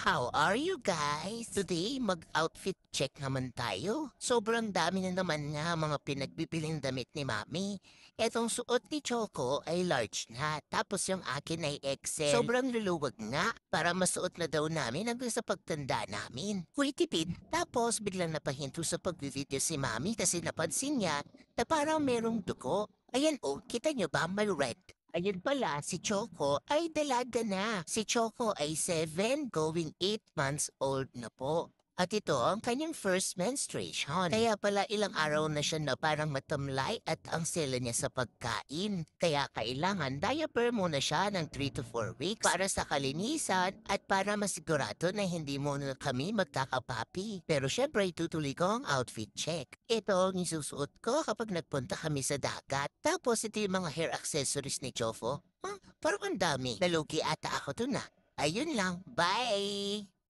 How are you guys? Today, mag-outfit check naman tayo. Sobrang dami na naman nga mga pinagbibiling damit ni Mami. Etong suot ni Choco ay large na, tapos yung akin ay XL. Sobrang luluwag nga para masuot na daw namin hanggang sa pagtanda namin. Huy tipid, tapos biglang napahinto sa pagbivideo si Mami kasi napansin niya na parang merong dugo. Ayan oh, kita nyo ba may red? Ayun pala, si Choco ay dalaga na. Si Choco ay 7 going 8 months old na po. At ito ang kanyang first menstruation. Kaya pala ilang araw na siya na parang matamlay at ang sela niya sa pagkain. Kaya kailangan diaper muna siya ng 3 to 4 weeks para sa kalinisan at para masigurado na hindi muna kami magkakapapi. Pero syempre itutuloy ko ang outfit check. Ito ang isusuot ko kapag nagpunta kami sa dagat. Tapos ito yung mga hair accessories ni Chofo. Parang ang dami. Nalugi ata ako dun ah. Ayun lang. Bye!